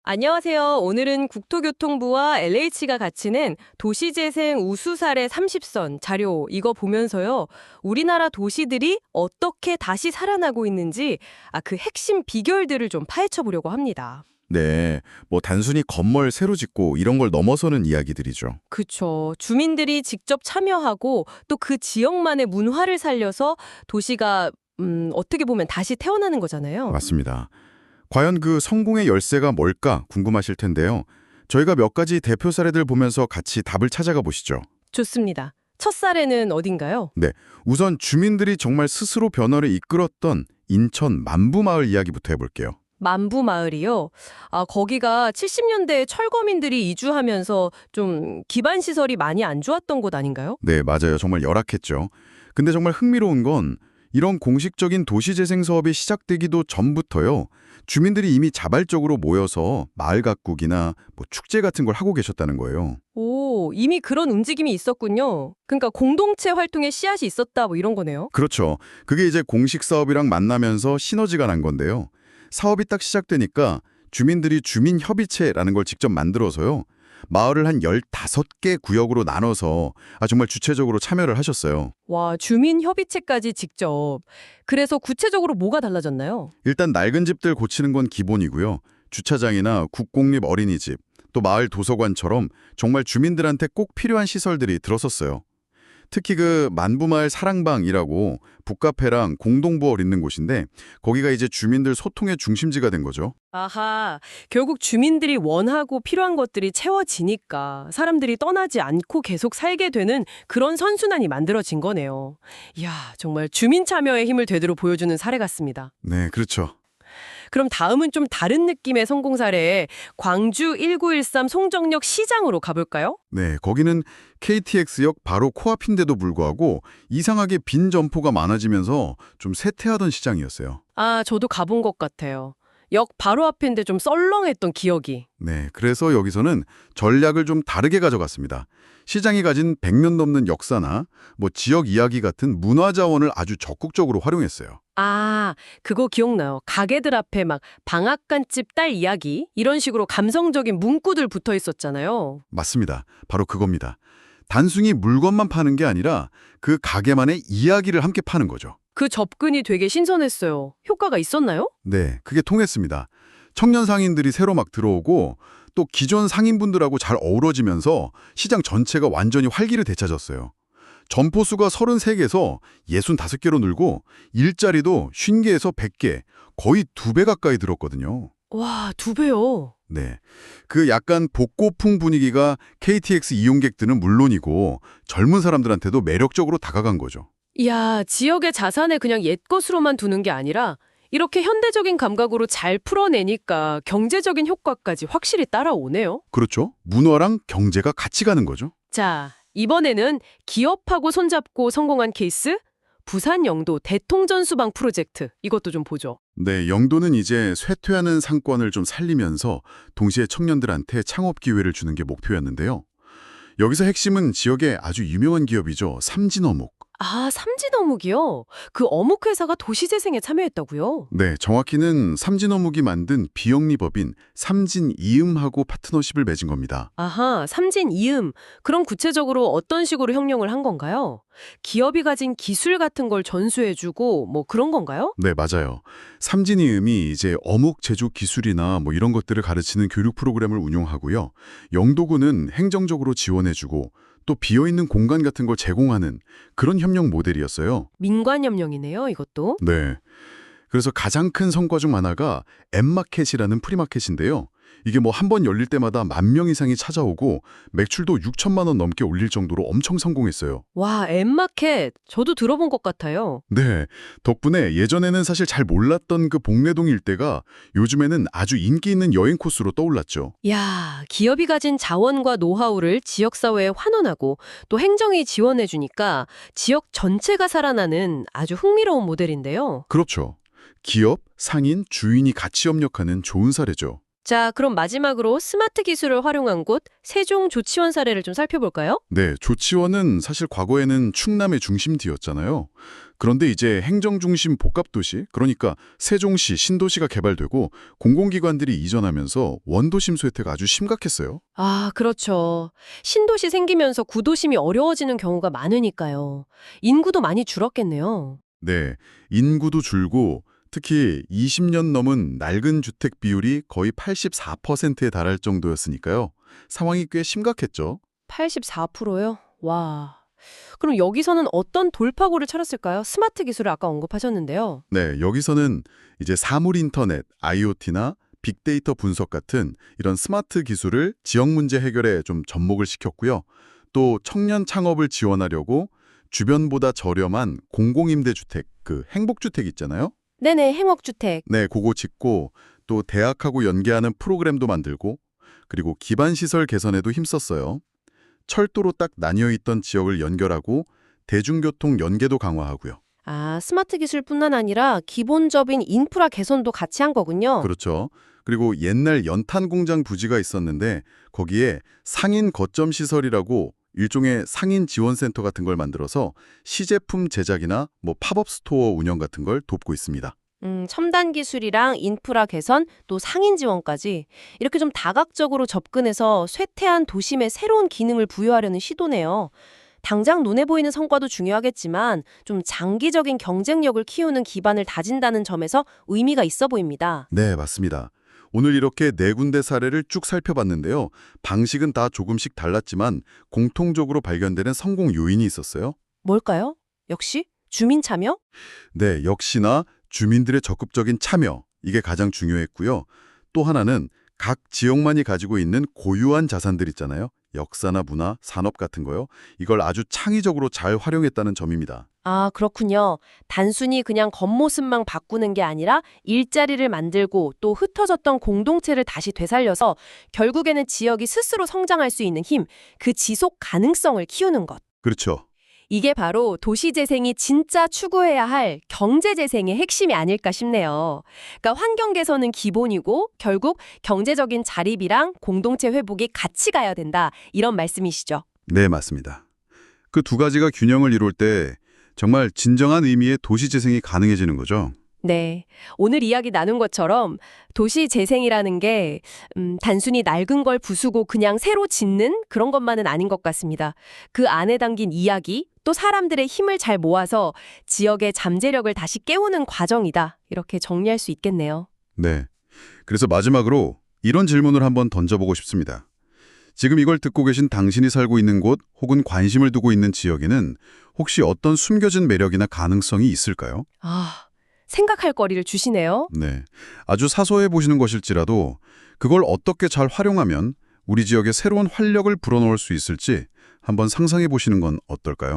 안녕하세요. 오늘은 국토교통부와 LH가 같이 낸 도시재생 우수 사례 30선 자료 이거 보면서요. 우리나라 도시들이 어떻게 다시 살아나고 있는지 그 핵심 비결들을 좀 파헤쳐 보려고 합니다. 네, 뭐 단순히 건물 새로 짓고 이런 걸 넘어서는 이야기들이죠. 그쵸. 주민들이 직접 참여하고 또 그 지역만의 문화를 살려서 도시가 어떻게 보면 다시 태어나는 거잖아요. 맞습니다. 과연 그 성공의 열쇠가 뭘까 궁금하실 텐데요. 저희가 몇 가지 대표 사례들 보면서 같이 답을 찾아가 보시죠. 좋습니다. 첫 사례는 어딘가요? 네, 우선 주민들이 정말 스스로 변화를 이끌었던 인천 만부마을 이야기부터 해볼게요. 만부마을이요? 거기가 70년대에 철거민들이 이주하면서 좀 기반 시설이 많이 안 좋았던 곳 아닌가요? 네, 맞아요. 정말 열악했죠. 근데 정말 흥미로운 건 이런 공식적인 도시재생 사업이 시작되기도 전부터요. 주민들이 이미 자발적으로 모여서 마을 가꾸기나 뭐 축제 같은 걸 하고 계셨다는 거예요. 오, 이미 그런 움직임이 있었군요. 그러니까 공동체 활동에 씨앗이 있었다 뭐 이런 거네요. 그렇죠. 그게 이제 공식 사업이랑 만나면서 시너지가 난 건데요. 사업이 딱 시작되니까 주민들이 주민협의체라는 걸 직접 만들어서요. 마을을 한 15개 구역으로 나눠서 정말 주체적으로 참여를 하셨어요. 와, 주민협의체까지 직접. 그래서 구체적으로 뭐가 달라졌나요? 일단 낡은 집들 고치는 건 기본이고요. 주차장이나 국공립 어린이집, 또 마을 도서관처럼 정말 주민들한테 꼭 필요한 시설들이 들어섰어요. 특히 그 만부마을 사랑방이라고 북카페랑 공동부얼 있는 곳인데 거기가 이제 주민들 소통의 중심지가 된 거죠. 아하, 결국 주민들이 원하고 필요한 것들이 채워지니까 사람들이 떠나지 않고 계속 살게 되는 그런 선순환이 만들어진 거네요. 이야, 정말 주민 참여의 힘을 되도록 보여주는 사례 같습니다. 네, 그렇죠. 그럼 다음은 좀 다른 느낌의 성공 사례, 광주 1913 송정역 시장으로 가볼까요? 네, 거기는 KTX역 바로 코앞인데도 불구하고 이상하게 빈 점포가 많아지면서 좀 쇠퇴하던 시장이었어요. 저도 가본 것 같아요. 역 바로 앞인데 좀 썰렁했던 기억이. 네, 그래서 여기서는 전략을 좀 다르게 가져갔습니다. 시장이 가진 100년 넘는 역사나 뭐 지역 이야기 같은 문화 자원을 아주 적극적으로 활용했어요. 그거 기억나요. 가게들 앞에 막 방앗간집 딸 이야기 이런 식으로 감성적인 문구들 붙어 있었잖아요. 맞습니다. 바로 그겁니다. 단순히 물건만 파는 게 아니라 그 가게만의 이야기를 함께 파는 거죠. 그 접근이 되게 신선했어요. 효과가 있었나요? 네, 그게 통했습니다. 청년 상인들이 새로 막 들어오고 또 기존 상인분들하고 잘 어우러지면서 시장 전체가 완전히 활기를 되찾았어요. 점포 수가 33개에서 65개로 늘고 일자리도 50개에서 100개, 거의 2배 가까이 늘었거든요. 와, 2배요. 네, 그 약간 복고풍 분위기가 KTX 이용객들은 물론이고 젊은 사람들한테도 매력적으로 다가간 거죠. 이야, 지역의 자산을 그냥 옛것으로만 두는 게 아니라 이렇게 현대적인 감각으로 잘 풀어내니까 경제적인 효과까지 확실히 따라오네요. 그렇죠. 문화랑 경제가 같이 가는 거죠. 자, 이번에는 기업하고 손잡고 성공한 케이스? 부산 영도 대통전수방 프로젝트. 이것도 좀 보죠. 네, 영도는 이제 쇠퇴하는 상권을 좀 살리면서 동시에 청년들한테 창업 기회를 주는 게 목표였는데요. 여기서 핵심은 지역의 아주 유명한 기업이죠. 삼진어묵. 삼진어묵이요? 그 어묵 회사가 도시재생에 참여했다고요? 네, 정확히는 삼진어묵이 만든 비영리법인 삼진이음하고 파트너십을 맺은 겁니다. 삼진이음. 그럼 구체적으로 어떤 식으로 협력을 한 건가요? 기업이 가진 기술 같은 걸 전수해주고 뭐 그런 건가요? 네, 맞아요. 삼진이음이 이제 어묵 제조 기술이나 뭐 이런 것들을 가르치는 교육 프로그램을 운영하고요. 영도구는 행정적으로 지원해주고 또 비어있는 공간 같은 걸 제공하는 그런 협력 모델이었어요. 민관협력이네요, 이것도. 네. 그래서 가장 큰 성과 중 하나가 엠마켓이라는 프리마켓인데요. 이게 뭐 한 번 열릴 때마다 10,000명 이상이 찾아오고 매출도 6천만 원 넘게 올릴 정도로 엄청 성공했어요. 와, 엠마켓. 저도 들어본 것 같아요. 네. 덕분에 예전에는 사실 잘 몰랐던 그 봉래동 일대가 요즘에는 아주 인기 있는 여행 코스로 떠올랐죠. 야, 기업이 가진 자원과 노하우를 지역사회에 환원하고 또 행정이 지원해주니까 지역 전체가 살아나는 아주 흥미로운 모델인데요. 그렇죠. 기업, 상인, 주인이 같이 협력하는 좋은 사례죠. 자, 그럼 마지막으로 스마트 기술을 활용한 곳 세종 조치원 사례를 좀 살펴볼까요? 네, 조치원은 사실 과거에는 충남의 중심지였잖아요. 그런데 이제 행정중심 복합도시, 그러니까 세종시, 신도시가 개발되고 공공기관들이 이전하면서 원도심 쇠퇴가 아주 심각했어요. 아, 그렇죠. 신도시 생기면서 구도심이 어려워지는 경우가 많으니까요. 인구도 많이 줄었겠네요. 네, 인구도 줄고 특히 20년 넘은 낡은 주택 비율이 거의 84%에 달할 정도였으니까요. 상황이 꽤 심각했죠. 84%요? 와. 그럼 여기서는 어떤 돌파구를 찾았을까요? 스마트 기술을 아까 언급하셨는데요. 네, 여기서는 이제 사물 인터넷, IoT나 빅데이터 분석 같은 이런 스마트 기술을 지역 문제 해결에 좀 접목을 시켰고요. 또 청년 창업을 지원하려고 주변보다 저렴한 공공임대주택, 그 행복주택 있잖아요. 네네, 행옥주택. 네, 그거 짓고 또 대학하고 연계하는 프로그램도 만들고 그리고 기반시설 개선에도 힘썼어요. 철도로 딱 나뉘어 있던 지역을 연결하고 대중교통 연계도 강화하고요. 아, 스마트 기술뿐만 아니라 기본적인 인프라 개선도 같이 한 거군요. 그렇죠. 그리고 옛날 연탄 공장 부지가 있었는데 거기에 상인 거점 시설이라고 일종의 상인 지원센터 같은 걸 만들어서 시제품 제작이나 뭐 팝업 스토어 운영 같은 걸 돕고 있습니다. 첨단 기술이랑 인프라 개선, 또 상인 지원까지 이렇게 좀 다각적으로 접근해서 쇠퇴한 도심에 새로운 기능을 부여하려는 시도네요. 당장 눈에 보이는 성과도 중요하겠지만 좀 장기적인 경쟁력을 키우는 기반을 다진다는 점에서 의미가 있어 보입니다. 네, 맞습니다. 오늘 이렇게 네 군데 사례를 쭉 살펴봤는데요. 방식은 다 조금씩 달랐지만 공통적으로 발견되는 성공 요인이 있었어요. 뭘까요? 역시 주민 참여? 네, 역시나 주민들의 적극적인 참여, 이게 가장 중요했고요. 또 하나는 각 지역만이 가지고 있는 고유한 자산들 있잖아요. 역사나 문화, 산업 같은 거요. 이걸 아주 창의적으로 잘 활용했다는 점입니다. 아, 그렇군요. 단순히 그냥 겉모습만 바꾸는 게 아니라 일자리를 만들고 또 흩어졌던 공동체를 다시 되살려서 결국에는 지역이 스스로 성장할 수 있는 힘, 그 지속 가능성을 키우는 것. 그렇죠. 이게 바로 도시재생이 진짜 추구해야 할 경제재생의 핵심이 아닐까 싶네요. 그러니까 환경 개선은 기본이고 결국 경제적인 자립이랑 공동체 회복이 같이 가야 된다. 이런 말씀이시죠. 네, 맞습니다. 그 두 가지가 균형을 이룰 때 정말 진정한 의미의 도시 재생이 가능해지는 거죠. 네. 오늘 이야기 나눈 것처럼 도시 재생이라는 게 단순히 낡은 걸 부수고 그냥 새로 짓는 그런 것만은 아닌 것 같습니다. 그 안에 담긴 이야기, 또 사람들의 힘을 잘 모아서 지역의 잠재력을 다시 깨우는 과정이다. 이렇게 정리할 수 있겠네요. 네. 그래서 마지막으로 이런 질문을 한번 던져보고 싶습니다. 지금 이걸 듣고 계신 당신이 살고 있는 곳 혹은 관심을 두고 있는 지역에는 혹시 어떤 숨겨진 매력이나 가능성이 있을까요? 아, 생각할 거리를 주시네요. 네. 아주 사소해 보시는 것일지라도 그걸 어떻게 잘 활용하면 우리 지역에 새로운 활력을 불어넣을 수 있을지 한번 상상해 보시는 건 어떨까요?